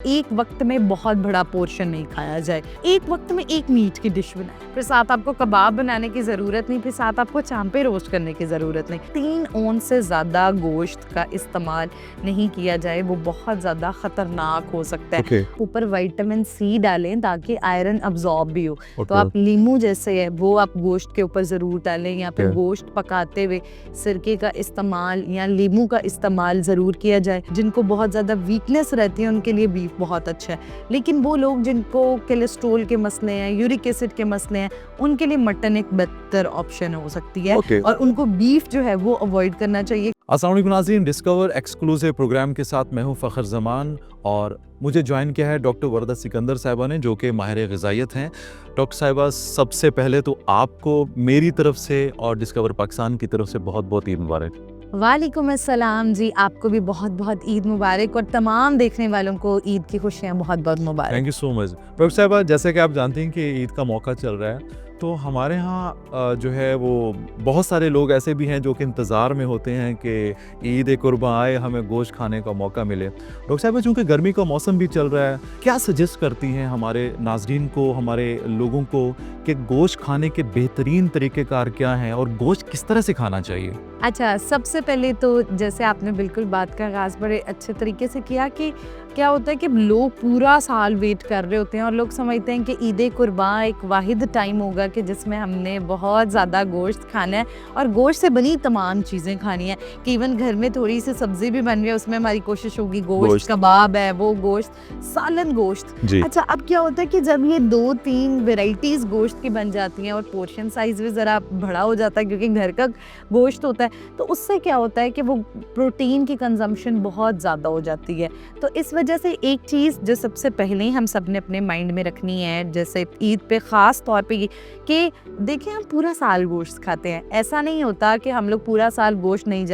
एक वक्त में बहुत बड़ा पोर्शन नहीं खाया जाए। एक वक्त में एक मीट की डिश बनाए, फिर साथ आपको कबाब बनाने की ज़रूरत नहीं, फिर साथ आपको चांपे रोस्ट करने की ज़रूरत नहीं। 3 औंस से ज़्यादा गोश्त का इस्तेमाल नहीं किया जाए, वो बहुत ज़्यादा ख़तरनाक हो सकता है। ऊपर विटामिन सी डालें ताकि आयरन अब्जॉर्ब भी हो। तो आप नींबू जैसे है वो आप गोश्त के ऊपर ज़रूर डालें, या फिर गोश्त पकाते हुए सिरके का इस्तेमाल या नींबू का इस्तेमाल ज़रूर किया जाए। जिनको बहुत ज़्यादा वीकनेस रहती है उनके लिए बीफ बहुत अच्छा है, लेकिन वो लोग जिनको कोलेस्ट्रॉल के मसले हैं, यूरिक एसिड के मसले हैं, उनके लिए मटन एक बेहतर ऑप्शन हो सकती है। और उनको बीफ जो है वो अवॉइड करना चाहिए। अस्सलाम वालेकुम नाज़रीन, डिस्कवर एक्सक्लूसिव प्रोग्राम के साथ मैं हूं फ़खर ज़मान और मुझे ज्वाइन किया है डॉक्टर वरदा सिकंदर साहिबा ने, जो कि माहिर ग़िज़ाइयत हैं। डॉक्टर साहिबा, सबसे पहले तो आपको मेरी तरफ से और डिस्कवर पाकिस्तान की तरफ से बहुत बहुत ईद मुबारक। वालेकुम अस्सलाम जी, आपको भी बहुत बहुत ईद मुबारक और तमाम देखने वालों को ईद की खुशियाँ बहुत बहुत मुबारक। Thank you so much. Doctor साहिबा, जैसे कि आप जानते हैं कि ईद का मौका चल रहा है, तो हमारे यहाँ जो है वो बहुत सारे लोग ऐसे भी हैं जो कि इंतज़ार में होते हैं कि ईद कुर्बान आए, हमें गोश्त खाने का मौका मिले। डॉक्टर साहिबा, चूँकि गर्मी का मौसम भी चल रहा है, क्या सजेस्ट करती हैं हमारे नाज़रीन को, हमारे लोगों को, कि गोश्त खाने के बेहतरीन तरीक़ेकार क्या हैं और गोश्त किस तरह से खाना चाहिए? अच्छा, सबसे पहले तो जैसे आपने बिल्कुल बात का आगाज़ बड़े अच्छे तरीके से किया कि क्या होता है कि लोग पूरा साल वेट कर रहे होते हैं और लोग समझते हैं कि ईद कुर्बान एक वाहिद टाइम होगा कि जिसमें हमने बहुत ज़्यादा गोश्त खाना है और गोश्त से बनी तमाम चीज़ें खानी है। कि इवन घर में थोड़ी सी सब्ज़ी भी बन रही है, उसमें हमारी कोशिश होगी गोश्त कबाब है, वो गोश्त सालन गोश्त। अच्छा, अब क्या होता है कि जब ये 2-3 वेराइटीज़ गोश्त की बन जाती हैं और पोर्शन साइज़ भी ज़रा बड़ा हो जाता है क्योंकि घर का गोश्त होता है, तो उससे क्या होता है कि वो प्रोटीन की कंजम्पशन बहुत ज़्यादा हो जाती है। तो इस वजह से एक चीज़ जो सबसे पहले हम सब ने अपने माइंड में रखनी है, जैसे ईद पे ख़ास तौर पे कि देखिए हम पूरा साल गोश्त खाते हैं, ऐसा नहीं होता कि हम लोग पूरा साल गोश्त नहीं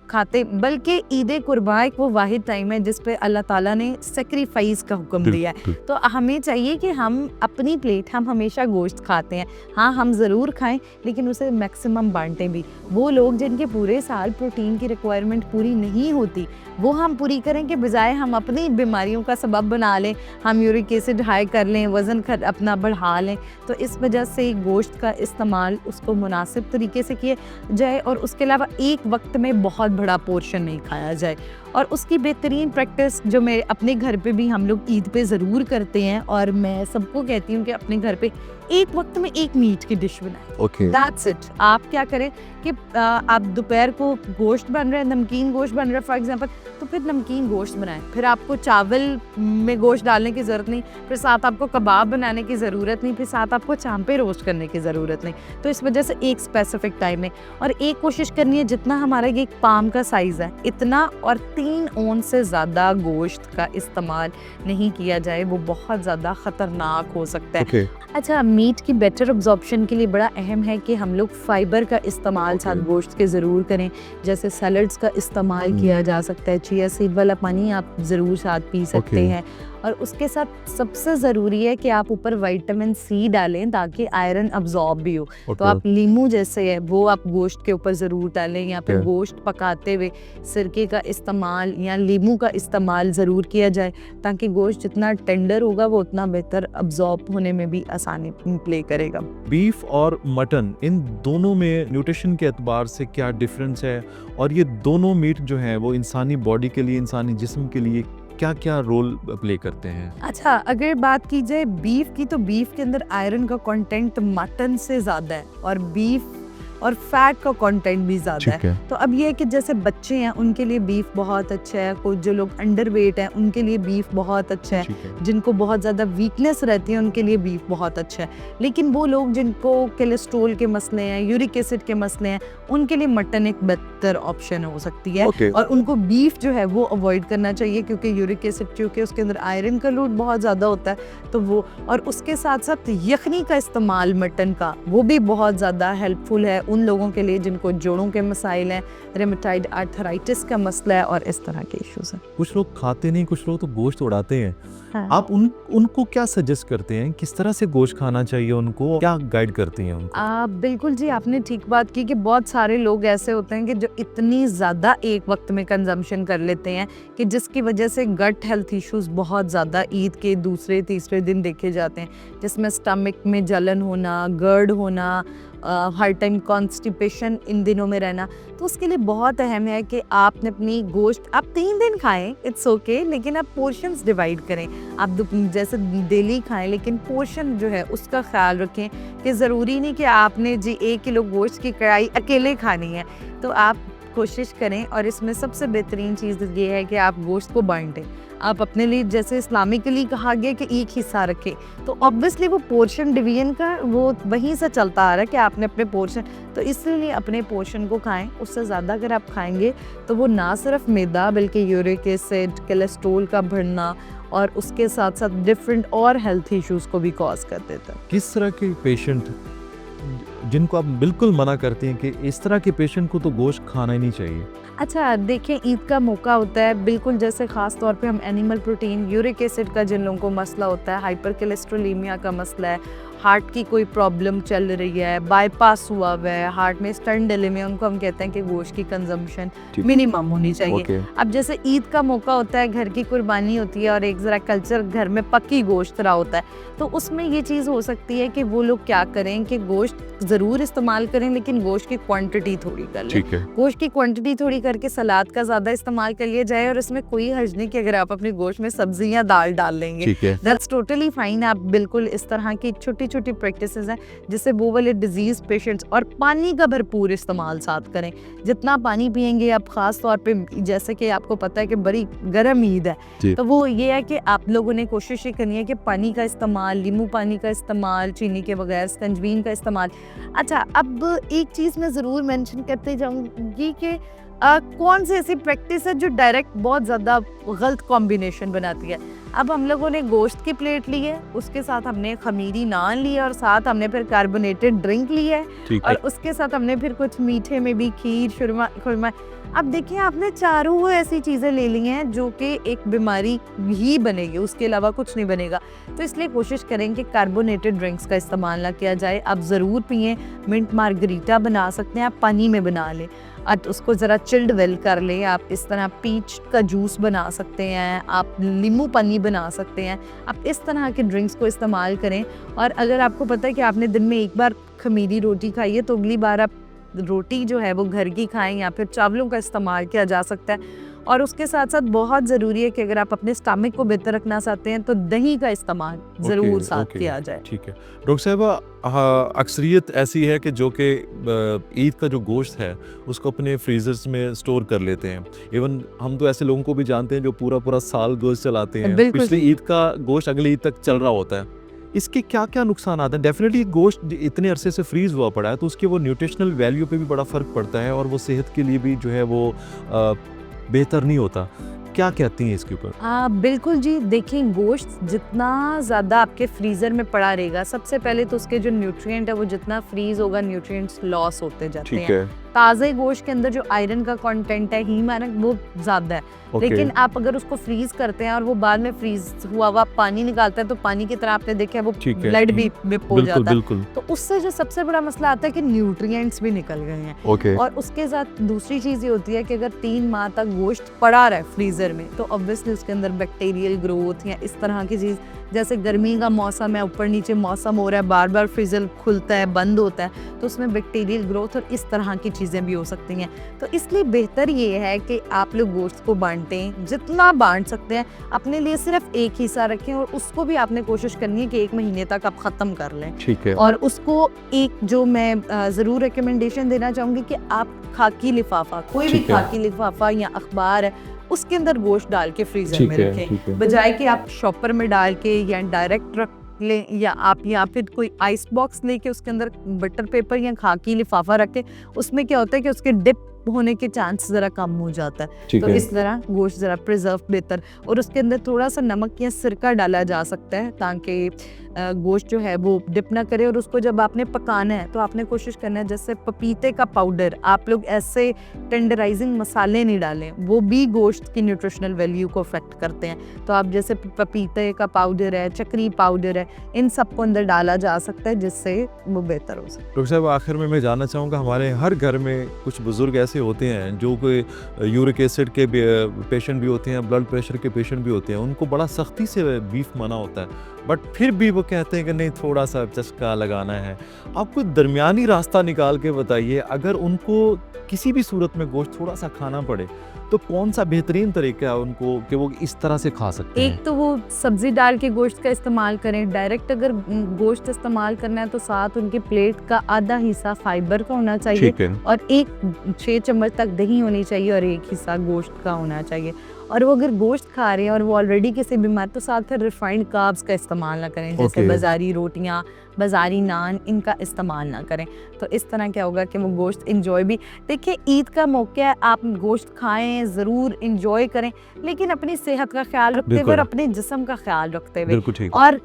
खाते, बल्कि ईद कुर्बान एक वो वाहिद टाइम है जिस पे अल्लाह ताला ने सेक्रीफाइस का हुक्म दिया है। तो हमें चाहिए कि हम अपनी प्लेट हम हमेशा गोश्त खाते हैं, हाँ हम ज़रूर खाएं, लेकिन उसे मैक्सिमम बांटें भी। वो लोग जिनके पूरे साल प्रोटीन की रिक्वायरमेंट पूरी नहीं होती, वो हम पूरी करें कि बजाय हम अपनी बीमारियों का सबब बना लें, हम यूरिक एसिड हाई कर लें, वज़न अपना बढ़ा लें। तो इस वजह से गोश्त का इस्तेमाल उसको मुनासिब तरीके से किया जाए और उसके अलावा एक वक्त में बहुत बड़ा पोर्शन नहीं खाया जाए। और उसकी बेहतरीन प्रैक्टिस जो मेरे अपने घर पे भी हम लोग ईद पे ज़रूर करते हैं और मैं सबको कहती हूँ कि अपने घर पे एक वक्त में एक मीट की डिश बनाएं। That's it। आप क्या करें कि आप दोपहर को गोश्त बन रहा है, नमकीन गोश्त बन रहा है फॉर एग्जांपल, तो फिर नमकीन गोश्त बनाएं। फिर आपको चावल में गोश्त डालने की ज़रूरत नहीं, फिर साथ आपको कबाब बनाने की ज़रूरत नहीं, फिर साथ आपको चांपे रोस्ट करने की ज़रूरत नहीं। तो इस वजह से एक स्पेसिफिक टाइम है और एक कोशिश करनी है जितना हमारा ये पाम का साइज़ है इतना, और 3 औंस से ज़्यादा गोश्त का इस्तेमाल नहीं किया जाए, वो बहुत ज़्यादा ख़तरनाक हो सकता है। अच्छा, मीट की बेटर अब्जॉर्प्शन के लिए बड़ा अहम है कि हम लोग फाइबर का इस्तेमाल साथ गोश्त के ज़रूर करें। जैसे सैलड्स का इस्तेमाल किया जा सकता है, चिया सीड वाला पानी आप ज़रूर साथ पी सकते हैं। और उसके साथ सबसे ज़रूरी है कि आप ऊपर विटामिन सी डालें ताकि आयरन अब्जॉर्ब भी हो। तो आप नींबू जैसे है वो आप गोश्त के ऊपर ज़रूर डालें, या फिर गोश्त पकाते हुए सिरके का इस्तेमाल या नींबू का इस्तेमाल ज़रूर किया जाए, ताकि गोश्त जितना टेंडर होगा वो उतना बेहतर अब्जॉर्ब होने में भी आसानी प्ले करेगा। बीफ और मटन, इन दोनों में न्यूट्रिशन के एतबार से क्या डिफरेंस है, और ये दोनों मीट जो हैं वो इंसानी बॉडी के लिए, इंसानी जिस्म के लिए क्या क्या रोल प्ले करते हैं? अच्छा, अगर बात की जाए बीफ की, तो बीफ के अंदर आयरन का कंटेंट मटन से ज़्यादा है और बीफ और फैट का कंटेंट भी ज़्यादा है। तो अब ये है कि जैसे बच्चे हैं उनके लिए बीफ बहुत अच्छा है, कुछ जो लोग अंडर वेट हैं उनके लिए बीफ बहुत अच्छा है, जिनको बहुत ज़्यादा वीकनेस रहती है उनके लिए बीफ बहुत अच्छा है, लेकिन वो लोग जिनको कोलेस्ट्रॉल के मसले हैं, यूरिक एसिड के मसले हैं, उनके लिए मटन एक बेहतर ऑप्शन हो सकती है। और उनको बीफ जो है वो अवॉइड करना चाहिए क्योंकि यूरिक एसिड क्योंकि उसके अंदर आयरन का लोड बहुत ज़्यादा होता है, तो वो, और उसके साथ साथ यखनी का इस्तेमाल मटन का वो भी बहुत ज़्यादा हेल्पफुल है उन लोगों के लिए जिनको जोड़ों के मसाइल हैं, रेमेटॉइड आर्थराइटिस का मसला है और इस तरह के इश्यूज हैं। कुछ लोग खाते नहीं, कुछ लोग तो गोश्त उड़ाते हैं। हाँ। आप उनको क्या सजेस्ट करते हैं, किस तरह से गोश्त खाना चाहिए, उनको क्या गाइड करती हैं उनको? बिल्कुल जी, आपने ठीक बात की कि बहुत सारे लोग ऐसे होते हैं कि जो इतनी ज़्यादा एक वक्त में कंजम्पशन कर लेते हैं कि जिसकी वजह से गट हेल्थ इश्यूज बहुत ज़्यादा ईद के दूसरे तीसरे दिन देखे जाते हैं, जिसमें स्टमक में जलन होना, गर्ड होना, हर टाइम कॉन्स्टिपेशन इन दिनों में रहना। तो उसके लिए बहुत अहम है कि आपने अपनी गोश्त आप 3 दिन खाएं, इट्स ओके, लेकिन आप पोर्शंस डिवाइड करें। आप जैसे डेली खाएं, लेकिन पोर्शन जो है उसका ख्याल रखें कि ज़रूरी नहीं कि आपने जी 1 किलो गोश्त की कढ़ाई अकेले खानी है। तो आप कोशिश करें, और इसमें सबसे बेहतरीन चीज़ ये है कि आप गोश्त को बांटें। आप अपने लिए, जैसे इस्लामिकली कहा गया कि एक हिस्सा रखें, तो ऑब्वियसली वो पोर्शन डिवीजन का वो वहीं से चलता आ रहा है कि आपने अपने पोर्शन, तो इसलिए अपने पोर्शन को खाएं। उससे ज़्यादा अगर आप खाएंगे तो वो ना सिर्फ मैदा बल्कि यूरिक एसिड, कोलेस्ट्रॉल का बढ़ना और उसके साथ साथ डिफरेंट और हेल्थ इश्यूज़ को भी कॉज कर देता है। किस तरह के पेशेंट जिनको आप बिल्कुल मना करते हैं कि इस तरह के पेशेंट को तो गोश्त खाना ही नहीं चाहिए? अच्छा, देखिए, ईद का मौका होता है, बिल्कुल जैसे ख़ास तौर पे हम एनिमल प्रोटीन, यूरिक एसिड का जिन लोगों को मसला होता है, हाइपर कोलेस्ट्रोलीमिया का मसला है, हार्ट की कोई प्रॉब्लम चल रही है, बाईपास हुआ हुआ है, हार्ट में स्टेंट डले में, उनको हम कहते हैं कि गोश्त की कंजम्पशन मिनिमम होनी चाहिए। अब जैसे ईद का मौका होता है, घर की कुर्बानी होती है और एक ज़रा कल्चर घर में पक्की गोश्त रहा होता है, तो उसमें ये चीज़ हो सकती है कि वो लोग क्या करें कि गोश्त ज़रूर इस्तेमाल करें, लेकिन गोश्त की क्वांटिटी थोड़ी कर लें। गोश्त की क्वांटिटी थोड़ी करके सलाद का ज़्यादा इस्तेमाल कर लिया जाए, और इसमें कोई हर्ज नहीं कि अगर आप अपने गोश्त में सब्जियां दाल डाल लेंगे, दैट्स टोटली फाइन। आप बिल्कुल इस तरह की छोटी छोटी प्रैक्टिसेस हैं जिससे वो वाले डिजीज पेशेंट्स, और पानी का भरपूर इस्तेमाल साथ करें। जितना पानी पियेंगे आप, ख़ास तौर पे जैसे कि आपको पता है कि बड़ी गर्म ईद है, तो वो ये है कि आप लोगों ने कोशिश ये करनी है कि पानी का इस्तेमाल, नींबू पानी का इस्तेमाल, चीनी के बगैर, संजवीन का इस्तेमाल। अच्छा, अब एक चीज़ मैं ज़रूर मेंशन करते जाऊंगी कि कौन सी ऐसी प्रैक्टिस है जो डायरेक्ट बहुत ज़्यादा गलत कॉम्बिनेशन बनाती है। अब हम लोगों ने गोश्त की प्लेट ली है, उसके साथ हमने खमीरी नान लिया, और साथ हमने फिर कार्बोनेटेड ड्रिंक ली है, और उसके साथ हमने फिर कुछ मीठे में भी खीर, खुरमा। अब देखिए, आपने चारों वो ऐसी चीज़ें ले ली हैं जो कि एक बीमारी ही बनेगी, उसके अलावा कुछ नहीं बनेगा। तो इसलिए कोशिश करें कि कार्बोनेटेड ड्रिंक्स का इस्तेमाल ना किया जाए। आप ज़रूर पिएं। मिंट मार्गरीटा बना सकते हैं, आप पानी में बना लें और उसको ज़रा चिल्ड वेल कर लें। आप इस तरह पीच का जूस बना सकते हैं, आप नींबू पानी बना सकते हैं। आप इस तरह के ड्रिंक्स को इस्तेमाल करें। और अगर आपको पता है कि आपने दिन में एक बार खमीरी रोटी खाई है, तो अगली बार आप रोटी जो है वो घर की खाएं, या फिर चावलों का इस्तेमाल किया जा सकता है। और उसके साथ साथ बहुत ज़रूरी है कि अगर आप अपने स्टमक को बेहतर रखना चाहते हैं तो दही का इस्तेमाल ज़रूर साथ किया जाए। ठीक है डॉक्टर साहिबा, अक्सरियत ऐसी है कि जो कि ईद का जो गोश्त है उसको अपने फ्रीजर्स में स्टोर कर लेते हैं। इवन हम तो ऐसे लोगों को भी जानते हैं जो पूरा पूरा साल गोश्त चलाते हैं, पिछली ईद का गोश्त अगली ईद तक चल रहा होता है। इसके क्या क्या नुकसान आते हैं? डेफिनेटली गोश्त इतने अरसे से फ्रीज हुआ पड़ा है तो उसके वो न्यूट्रिशनल वैल्यू पे भी बड़ा फ़र्क पड़ता है, और वो सेहत के लिए भी जो है वो बेहतर नहीं होता। क्या कहती हैं इसके ऊपर? बिल्कुल जी, देखिए, गोश्त जितना ज़्यादा आपके फ्रीज़र में पड़ा रहेगा, सबसे पहले तो उसके जो न्यूट्रिएंट है वो जितना फ्रीज होगा, न्यूट्रिएंट्स लॉस होते जाते हैं। ताज़े गोश्त के अंदर जो आयरन का कंटेंट है, हीम आयरन, वो ज़्यादा है। लेकिन आप अगर उसको फ्रीज करते हैं और वो बाद में फ्रीज हुआ हुआ पानी निकालता है, तो पानी की तरह आपने देखा है वो ब्लड भी हो जाता है। तो उससे जो सबसे बड़ा मसला आता है कि न्यूट्रिएंट्स भी निकल गए हैं। और उसके साथ दूसरी चीज़ ये होती है कि अगर 3 माह तक गोश्त पड़ा रहा है फ्रीज़र में, तो ऑब्वियसली उसके अंदर बैक्टीरियल ग्रोथ या इस तरह की चीज़, जैसे गर्मी का मौसम है, ऊपर नीचे मौसम हो रहा है, बार बार फ्रीजर खुलता है, बंद होता है, तो उसमें बैक्टीरियल ग्रोथ और इस तरह की चीज़ें भी हो सकती हैं। तो इसलिए बेहतर ये है कि आप लोग गोश्त को बांटें, जितना बांट सकते हैं। अपने लिए सिर्फ एक हिस्सा रखें, और उसको भी आपने कोशिश करनी है कि 1 महीने तक आप ख़त्म कर लें। ठीक है। और उसको एक जो मैं ज़रूर रिकमेंडेशन देना चाहूँगी कि आप खाकी लिफाफा, कोई भी खाकी लिफाफा या अखबार है, उसके अंदर गोश्त डाल के फ्रीजर में रखें, बजाय कि आप शॉपर में डाल के या डायरेक्ट रख लें, या फिर कोई आइस बॉक्स लेके उसके अंदर बटर पेपर या खाकी लिफाफा रखें। उसमें क्या होता है कि उसके डिप होने के चांस ज़रा कम हो जाता है। ठीक तो है। इस तरह गोश्त ज़रा प्रिजर्व बेहतर, और उसके अंदर थोड़ा सा नमक या सिरका डाला जा सकता है ताकि गोश्त जो है वो डिप ना करे। और उसको जब आपने पकाना है तो आपने कोशिश करना है जैसे पपीते का पाउडर, आप लोग ऐसे टेंडराइजिंग मसाले नहीं डालें, वो भी गोश्त की न्यूट्रिशनल वैल्यू को अफेक्ट करते हैं। तो आप जैसे पपीते का पाउडर है, चक्री पाउडर है, इन सबको अंदर डाला जा सकता है जिससे वो बेहतर हो सके। डॉक्टर साहब आखिर में मैं जानना चाहूँगा, हमारे हर घर में कुछ बुज़ुर्ग ऐसे होते हैं जो कोई यूरिक एसिड के पेशेंट भी होते हैं, ब्लड प्रेशर के पेशेंट भी होते हैं, उनको बड़ा सख्ती से बीफ मना होता है, बट फिर भी वो कहते हैं कि नहीं थोड़ा सा चस्का लगाना है। आप कोई दरमियानी रास्ता निकाल के बताइए, अगर उनको किसी भी सूरत में गोश्त थोड़ा सा खाना पड़े तो कौन सा बेहतरीन तरीका है उनको कि वो इस तरह से खा सकते हैं? एक तो वो सब्जी डाल के गोश्त का इस्तेमाल करें। डायरेक्ट अगर गोश्त इस्तेमाल करना है तो साथ उनकी प्लेट का आधा हिस्सा फाइबर का होना चाहिए ठीक है। और 6 चम्मच तक दही होनी चाहिए और 1 हिस्सा गोश्त का होना चाहिए। और वो अगर गोश्त खा रहे हैं और वो ऑलरेडी किसी बीमार, तो साथ फिर रिफाइंड कार्ब्स का इस्तेमाल ना करें, जैसे ओके। बाज़ारी रोटियां, बाज़ारी नान, इनका इस्तेमाल ना करें। तो इस तरह क्या होगा कि वो गोश्त इंजॉय भी, देखिए ईद का मौका है, आप गोश्त खाएं, ज़रूर इंजॉय करें, लेकिन अपनी सेहत का ख्याल रखते हुए और बिल्कुल। अपने जिस्म का ख्याल रखते हुए, बिल्कुल ठीक। और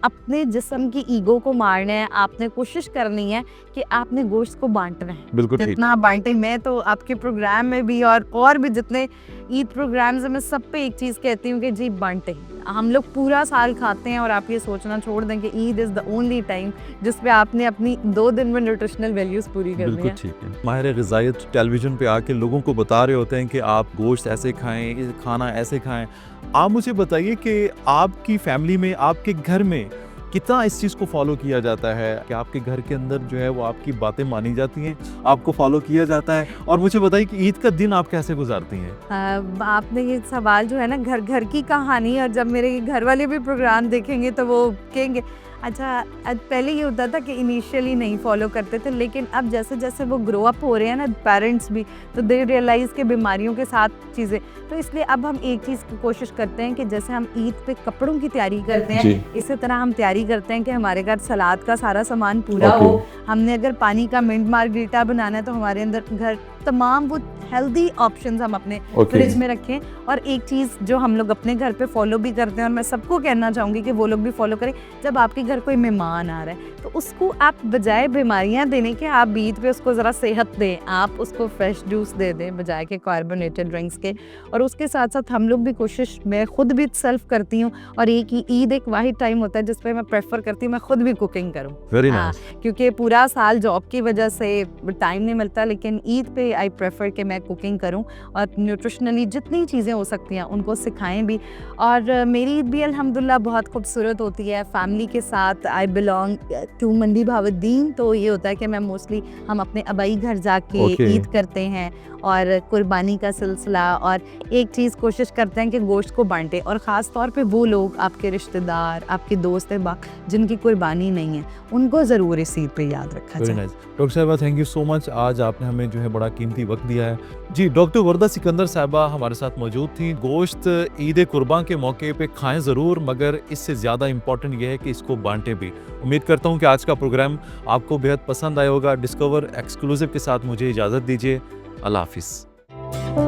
अपने जिस्म की ईगो को मारना है। आपने कोशिश करनी है कि आपने गोश्त को बांटना है, बिल्कुल ठीक। जितना बांटे। मैं तो आपके प्रोग्राम में भी और भी जितने ईद प्रोग्राम्स हैं, मैं सब पे एक चीज़ कहती हूँ कि जी बांटें। हम लोग पूरा साल खाते हैं और आप ये सोचना छोड़ दें कि Eid is the only time जिस पे आपने अपनी 2 दिन में न्यूट्रिशनल वैल्यूज़ पूरी करनी बिल्कुल है। ठीक है। माहिर ग़िज़ायत टेलीविज़न पे आके लोगों को बता रहे होते हैं कि आप गोश्त ऐसे खाएं, ये खाना ऐसे खाएं। आप मुझे बताइए कि आपकी फैमिली में, आपके घर में कितना इस चीज़ को फॉलो किया जाता है कि आपके घर के अंदर जो है वो आपकी बातें मानी जाती हैं, आपको फॉलो किया जाता है? और मुझे बताइए कि ईद का दिन आप कैसे गुजारती हैं? आपने ये सवाल जो है ना घर घर की कहानी, और जब मेरे घर वाले भी प्रोग्राम देखेंगे तो वो कहेंगे अच्छा। पहले ये होता था कि इनिशियली नहीं फॉलो करते थे, लेकिन अब जैसे जैसे वो ग्रो अप हो रहे हैं ना पेरेंट्स भी, तो दे रियलाइज़ के बीमारियों के साथ चीज़ें, तो इसलिए अब हम एक चीज़ की कोशिश करते हैं कि जैसे हम ईद पे कपड़ों की तैयारी करते हैं, इसी तरह हम तैयारी करते हैं कि हमारे घर सलाद का सारा सामान पूरा हो। हमने अगर पानी का मिंट मार्गरीटा बनाना है तो हमारे अंदर घर तमाम वो हेल्दी ऑप्शंस हम अपने फ्रिज में रखें। और एक चीज़ जो हम लोग अपने घर पे फॉलो भी करते हैं और मैं सबको कहना चाहूँगी कि वो लोग भी फॉलो करें, जब आपके घर कोई मेहमान आ रहा है तो उसको आप बजाय बीमारियां देने के, आप ईद पे उसको ज़रा सेहत दें, आप उसको फ्रेश जूस दे दें बजाय के कार्बोनेटेड ड्रिंक्स के। और उसके साथ साथ हम लोग भी कोशिश, मैं खुद भी सेल्फ करती हूँ, और एक ही ईद एक वाहिद टाइम होता है जिस पे मैं प्रेफर करती हूँ मैं खुद भी कुकिंग करूँ। Very nice. क्योंकि पूरा साल जॉब की वजह से टाइम नहीं मिलता, लेकिन ईद पे आई प्रेफर कि मैं कुकिंग करूं और न्यूट्रिशनली जितनी चीज़ें हो सकती हैं उनको सिखाएं भी। और मेरी ईद भी अल्हम्दुलिल्लाह बहुत खूबसूरत होती है फैमिली के साथ। आई बिलोंग टू मंडी भावुद्दीन, तो ये होता है कि मैं मोस्टली हम अपने अबाई घर जाके ईद करते हैं और कुर्बानी का सिलसिला, और एक चीज़ कोशिश करते हैं कि गोश्त को बांटें, और ख़ास तौर पे वो लोग आपके रिश्तेदार, आपके दोस्त जिनकी कुर्बानी नहीं है, उनको ज़रूर इस ईद पे याद रखा जाए। डॉक्टर साहिबा थैंक यू सो मच, आज आपने हमें जो है बड़ा कीमती वक्त दिया है। जी, डॉक्टर वर्दा सिकंदर साहिबा हमारे साथ मौजूद थी। गोश्त ईद कुर्बान के मौके पे खाएं ज़रूर, मगर इससे ज़्यादा इम्पॉर्टेंट ये है कि इसको बांटें भी। उम्मीद करता हूँ कि आज का प्रोग्राम आपको बेहद पसंद आया होगा। डिस्कवर एक्सक्लूसिव के साथ मुझे इजाज़त दीजिए। अल्लाह हाफिज़।